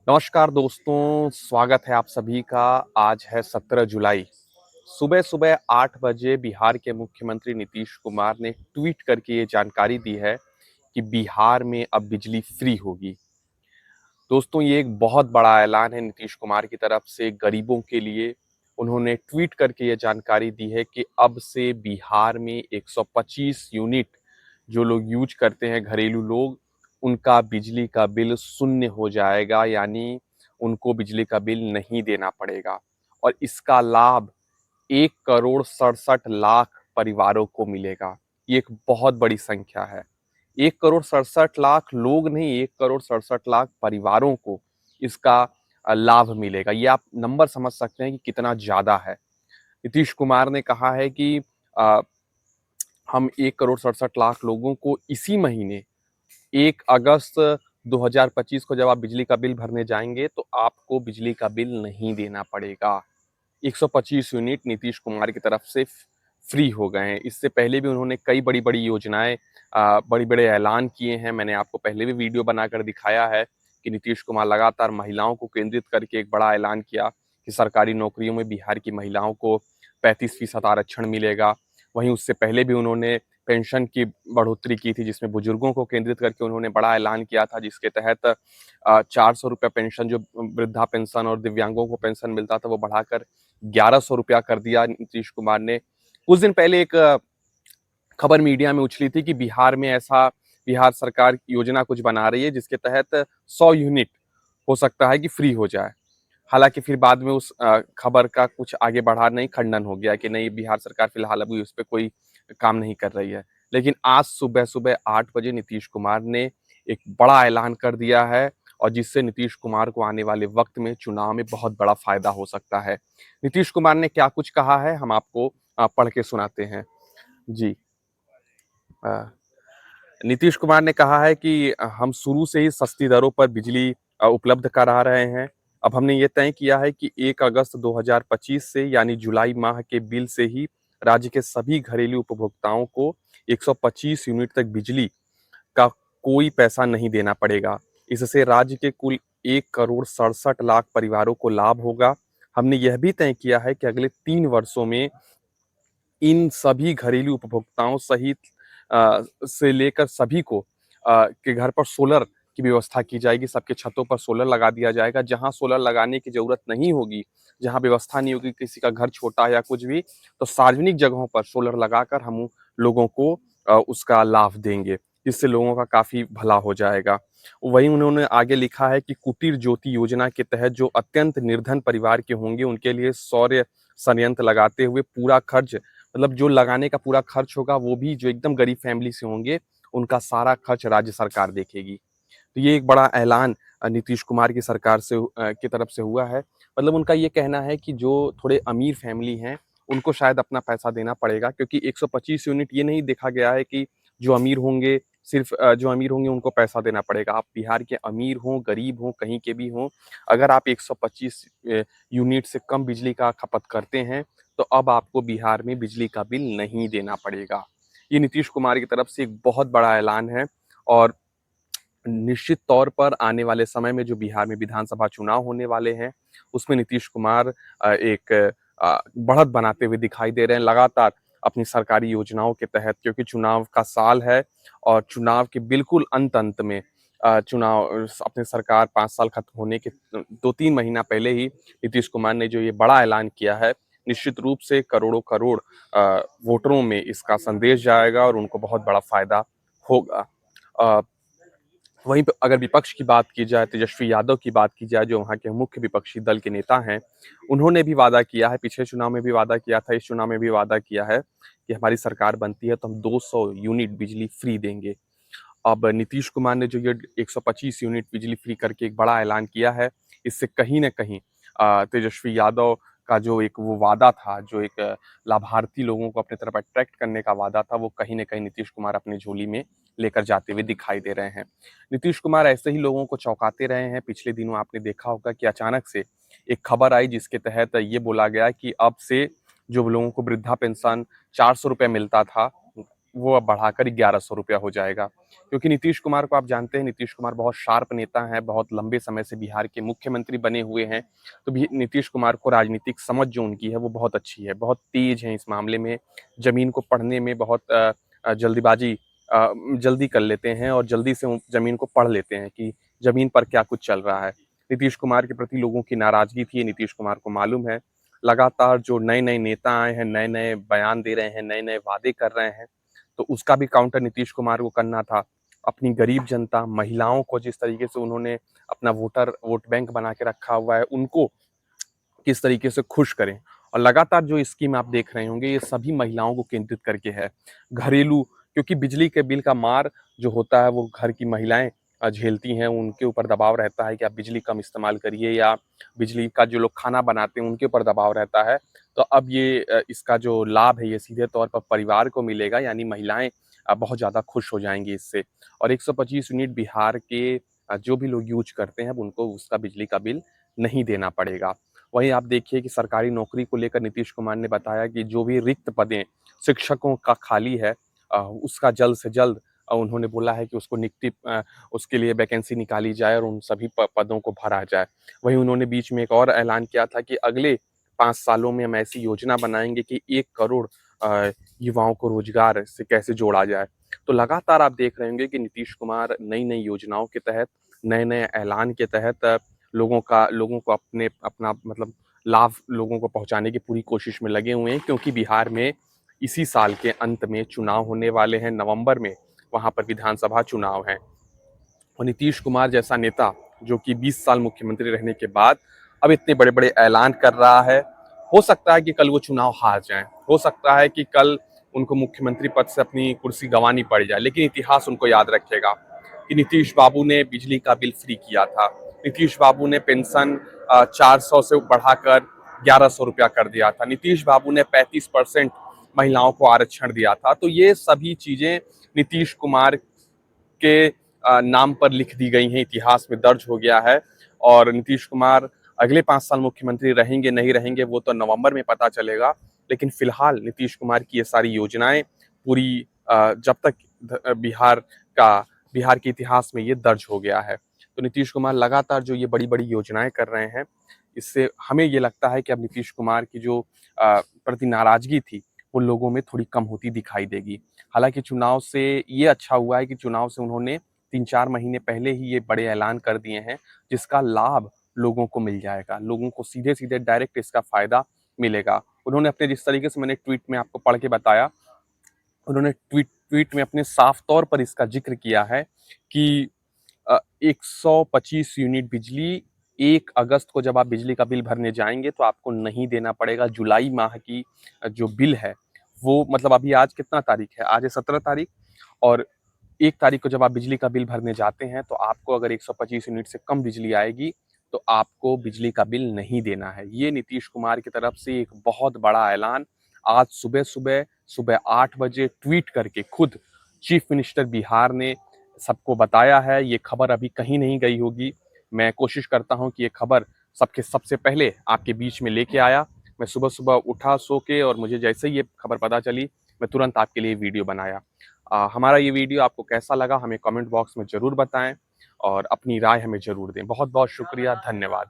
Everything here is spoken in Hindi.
नमस्कार दोस्तों, स्वागत है आप सभी का। आज है 17 जुलाई। सुबह-सुबह 8 बजे बिहार के मुख्यमंत्री नीतीश कुमार ने ट्वीट करके ये जानकारी दी है कि बिहार में अब बिजली फ्री होगी। दोस्तों, ये एक बहुत बड़ा ऐलान है नीतीश कुमार की तरफ से गरीबों के लिए। उन्होंने ट्वीट करके ये जानकारी दी है कि अब से बिहार में 125 यूनिट जो लोग यूज़ करते हैं घरेलू लोग, उनका बिजली का बिल शून्य हो जाएगा, यानी उनको बिजली का बिल नहीं देना पड़ेगा। और इसका लाभ 1 करोड़ 67 लाख परिवारों को मिलेगा। ये एक बहुत बड़ी संख्या है। 1 करोड़ 67 लाख लोग नहीं, 1 करोड़ 67 लाख परिवारों को इसका लाभ मिलेगा। ये आप नंबर समझ सकते हैं कि कितना ज़्यादा है। नीतीश कुमार ने कहा है कि अ, हम 1 करोड़ 67 लाख लोगों को इसी महीने 1 अगस्त 2025 को जब आप बिजली का बिल भरने जाएँगे, तो आपको बिजली का बिल नहीं देना पड़ेगा। 125 यूनिट नीतीश कुमार की तरफ से फ्री हो गए हैं। इससे पहले भी उन्होंने कई बड़ी-बड़ी योजनाएँ बड़े-बड़े ऐलान किए हैं। मैंने आपको पहले भी वीडियो बनाकर दिखाया है कि नीतीश कुमार लगातार महिलाओं को केंद्रित करके एक बड़ा ऐलान किया कि सरकारी नौकरियों में बिहार की महिलाओं को 35% आरक्षण मिलेगा। वहीं उससे पहले भी उन्होंने पेंशन की बढ़ोतरी की थी, जिसमें बुजुर्गों को केंद्रित करके उन्होंने बड़ा ऐलान किया था, जिसके तहत ₹400 पेंशन जो वृद्धा पेंशन और दिव्यांगों को पेंशन मिलता था, वो बढ़ाकर ₹1100 कर दिया नीतीश कुमार ने। कुछ दिन पहले एक खबर मीडिया में उछली थी कि बिहार सरकार योजना कुछ बना रही है, जिसके तहत 100 यूनिट हो सकता है कि फ्री हो जाए। हालाँकि फिर बाद में उस खबर का कुछ आगे बढ़ा नहीं, खंडन हो गया कि नहीं, बिहार सरकार फिलहाल अभी उस पे कोई काम नहीं कर रही है। लेकिन आज सुबह-सुबह 8 बजे नीतीश कुमार ने एक बड़ा ऐलान कर दिया है, और जिससे नीतीश कुमार को आने वाले वक़्त में चुनाव में बहुत बड़ा फ़ायदा हो सकता है। नीतीश कुमार ने क्या कुछ कहा है, हम आपको पढ़ के सुनाते हैं। जी। अ नीतीश कुमार ने कहा है कि हम शुरू से ही सस्ती दरों पर बिजली उपलब्ध करा रहे हैं। अब हमने ये तय किया है कि 1 अगस्त 2025 से, यानी जुलाई माह के बिल से ही राज्य के सभी घरेलू उपभोक्ताओं को 125 यूनिट तक बिजली का कोई पैसा नहीं देना पड़ेगा। इससे राज्य के कुल 1 करोड़ 67 लाख परिवारों को लाभ होगा। हमने यह भी तय किया है कि अगले 3 वर्षों में इन सभी घरेलू उपभोक्ताओं सहित से लेकर सभी को के घर पर सोलर की व्यवस्था की जाएगी। सबके छतों पर सोलर लगा दिया जाएगा। जहाँ सोलर लगाने की ज़रूरत नहीं होगी, जहाँ व्यवस्था नहीं होगी, किसी का घर छोटा है या कुछ भी, तो सार्वजनिक जगहों पर सोलर लगाकर हम लोगों को उसका लाभ देंगे, जिससे लोगों का काफ़ी भला हो जाएगा। वहीं उन्होंने आगे लिखा है कि कुटीर ज्योति योजना के तहत जो अत्यंत निर्धन परिवार के होंगे, उनके लिए सौर संयंत्र लगाते हुए पूरा खर्च, मतलब जो लगाने का पूरा खर्च होगा, वो भी जो एकदम गरीब फैमिली से होंगे, उनका सारा खर्च राज्य सरकार देखेगी। तो ये एक बड़ा ऐलान नीतीश कुमार की सरकार से की तरफ से हुआ है। मतलब उनका ये कहना है कि जो थोड़े अमीर फैमिली हैं, उनको शायद अपना पैसा देना पड़ेगा, क्योंकि 125 यूनिट ये नहीं देखा गया है कि जो अमीर होंगे, सिर्फ़ जो अमीर होंगे उनको पैसा देना पड़ेगा। आप बिहार के अमीर हों, गरीब हों, कहीं के भी हों, अगर आप 125 यूनिट से कम बिजली का खपत करते हैं, तो अब आपको बिहार में बिजली का बिल नहीं देना पड़ेगा। ये नीतीश कुमार की तरफ से एक बहुत बड़ा ऐलान है, और निश्चित तौर पर आने वाले समय में जो बिहार में विधानसभा चुनाव होने वाले हैं, उसमें नीतीश कुमार एक बढ़त बनाते हुए दिखाई दे रहे हैं लगातार अपनी सरकारी योजनाओं के तहत, क्योंकि चुनाव का साल है, और चुनाव के बिल्कुल अंत-अंत में अपनी सरकार 5 साल खत्म होने के 2-3 महीना पहले ही नीतीश कुमार ने जो ये बड़ा ऐलान किया है, निश्चित रूप से करोड़ों-करोड़ वोटरों में इसका संदेश जाएगा और उनको बहुत बड़ा फ़ायदा होगा। अ, वहीं पे अगर विपक्ष की बात की जाए, तेजस्वी यादव की बात की जाए, जो वहाँ के मुख्य विपक्षी दल के नेता हैं, उन्होंने भी वादा किया है, पिछले चुनाव में भी वादा किया था, इस चुनाव में भी वादा किया है कि हमारी सरकार बनती है तो हम 200 यूनिट बिजली फ्री देंगे। अब नीतीश कुमार ने जो ये 125 यूनिट बिजली फ्री करके एक बड़ा ऐलान किया है, इससे कहीं न कहीं तेजस्वी यादव का जो एक वो वादा था, जो एक लाभार्थी लोगों को अपनी तरफ अट्रैक्ट करने का वादा था, वो कहीं न कहीं नीतीश कुमार अपनी झोली में लेकर जाते हुए दिखाई दे रहे हैं। नीतीश कुमार ऐसे ही लोगों को चौंकाते रहे हैं। पिछले दिनों आपने देखा होगा कि अचानक से एक खबर आई, जिसके तहत ये बोला गया कि अब से जो लोगों को वृद्धा पेंशन ₹400 मिलता था, वो अब बढ़ाकर 1100 रुपया हो जाएगा। क्योंकि नीतीश कुमार को आप जानते हैं, नीतीश कुमार बहुत शार्प नेता हैं, बहुत लंबे समय से बिहार के मुख्यमंत्री बने हुए हैं। तो भी नीतीश कुमार को राजनीतिक समझ जो उनकी है वो बहुत अच्छी है, बहुत तेज़ हैं इस मामले में, ज़मीन को पढ़ने में बहुत जल्दीबाज़ी जल्दी कर लेते हैं और जल्दी से उन ज़मीन को पढ़ लेते हैं कि ज़मीन पर क्या कुछ चल रहा है। नीतीश कुमार के प्रति लोगों की नाराज़गी थी, ये नीतीश कुमार को मालूम है। लगातार जो नए-नए नेता आए हैं, नए-नए बयान दे रहे हैं, नए-नए वादे कर रहे हैं, तो उसका भी काउंटर नीतीश कुमार को करना था। अपनी गरीब जनता, महिलाओं को जिस तरीके से उन्होंने अपना वोट बैंक बना के रखा हुआ है, उनको किस तरीके से खुश करें। और लगातार जो स्कीम आप देख रहे होंगे, ये सभी महिलाओं को केंद्रित करके है। घरेलू, क्योंकि बिजली के बिल का मार जो होता है वो घर की महिलाएँ झेलती हैं, उनके ऊपर दबाव रहता है कि आप बिजली कम इस्तेमाल करिए, या बिजली का जो लोग खाना बनाते हैं उनके ऊपर दबाव रहता है। तो अब ये इसका जो लाभ है ये सीधे तौर पर परिवार को मिलेगा, यानी महिलाएँ बहुत ज़्यादा खुश हो जाएँगी इससे। और 125 यूनिट बिहार के जो भी लोग यूज़ करते हैं, अब उनको उसका बिजली का बिल नहीं देना पड़ेगा। वहीं आप देखिए कि सरकारी नौकरी को लेकर नीतीश कुमार ने बताया कि जो भी रिक्त पदें शिक्षकों का खाली है, उसका जल्द से जल्द उन्होंने बोला है कि उसके लिए वैकेंसी निकाली जाए और उन सभी पदों को भरा जाए। वहीं उन्होंने बीच में एक और ऐलान किया था कि अगले 5 सालों में हम ऐसी योजना बनाएँगे कि 1 करोड़ युवाओं को रोजगार से कैसे जोड़ा जाए। तो लगातार आप देख रहे होंगे कि नीतीश कुमार नई-नई योजनाओं के तहत, नए-नए ऐलान के तहत लोगों को अपना मतलब लाभ लोगों को पहुँचाने की पूरी कोशिश में लगे हुए हैं, क्योंकि बिहार में इसी साल के अंत में चुनाव होने वाले हैं, नवंबर में वहाँ पर विधानसभा चुनाव हैं। और नीतीश कुमार जैसा नेता, जो कि 20 साल मुख्यमंत्री रहने के बाद अब इतने बड़े-बड़े ऐलान कर रहा है, हो सकता है कि कल वो चुनाव हार जाएँ, हो सकता है कि कल उनको मुख्यमंत्री पद से अपनी कुर्सी गँवानी पड़ जाए, लेकिन इतिहास उनको याद रखेगा कि नीतीश बाबू ने बिजली का बिल फ्री किया था। नीतीश बाबू ने पेंशन 400 से बढ़ाकर 1100 रुपया कर दिया था। नीतीश बाबू ने 35% महिलाओं को आरक्षण दिया था। तो ये सभी चीज़ें नीतीश कुमार के नाम पर लिख दी गई हैं, इतिहास में दर्ज हो गया है। और नीतीश कुमार अगले 5 साल मुख्यमंत्री रहेंगे, नहीं रहेंगे, वो तो नवंबर में पता चलेगा। लेकिन फिलहाल नीतीश कुमार की ये सारी योजनाएँ पूरी जब तक बिहार का बिहार के इतिहास में ये दर्ज हो गया है। तो नीतीश कुमार लगातार जो ये बड़ी-बड़ी योजनाएँ कर रहे हैं, इससे हमें ये लगता है कि अब नीतीश कुमार की जो प्रति नाराज़गी थी, वो लोगों में थोड़ी कम होती दिखाई देगी। हालाँकि चुनाव से ये अच्छा हुआ है कि चुनाव से उन्होंने 3-4 महीने पहले ही ये बड़े ऐलान कर दिए हैं, जिसका लाभ लोगों को मिल जाएगा। लोगों को सीधे-सीधे डायरेक्ट इसका फ़ायदा मिलेगा। उन्होंने अपने जिस तरीके से मैंने ट्वीट में आपको पढ़ के बताया, उन्होंने ट्वीट में अपने साफ तौर पर इसका ज़िक्र किया है कि 125 यूनिट बिजली 1 अगस्त को जब आप बिजली का बिल भरने जाएँगे तो आपको नहीं देना पड़ेगा। जुलाई माह की जो बिल है, वो मतलब अभी आज कितना तारीख है? आज है 17 तारीख, और 1 तारीख को जब आप बिजली का बिल भरने जाते हैं, तो आपको अगर 125 यूनिट से कम बिजली आएगी, तो आपको बिजली का बिल नहीं देना है। ये नीतीश कुमार की तरफ से एक बहुत बड़ा ऐलान आज सुबह 8 बजे ट्वीट करके खुद चीफ मिनिस्टर बिहार ने सबको बताया है। ये खबर अभी कहीं नहीं गई होगी। मैं कोशिश करता हूँ कि ये खबर सबसे पहले आपके बीच में लेके आया। मैं सुबह-सुबह उठा सो के, और मुझे जैसे ही ये खबर पता चली, मैं तुरंत आपके लिए वीडियो बनाया। हमारा ये वीडियो आपको कैसा लगा हमें कमेंट बॉक्स में ज़रूर बताएँ और अपनी राय हमें ज़रूर दें। बहुत-बहुत शुक्रिया, धन्यवाद।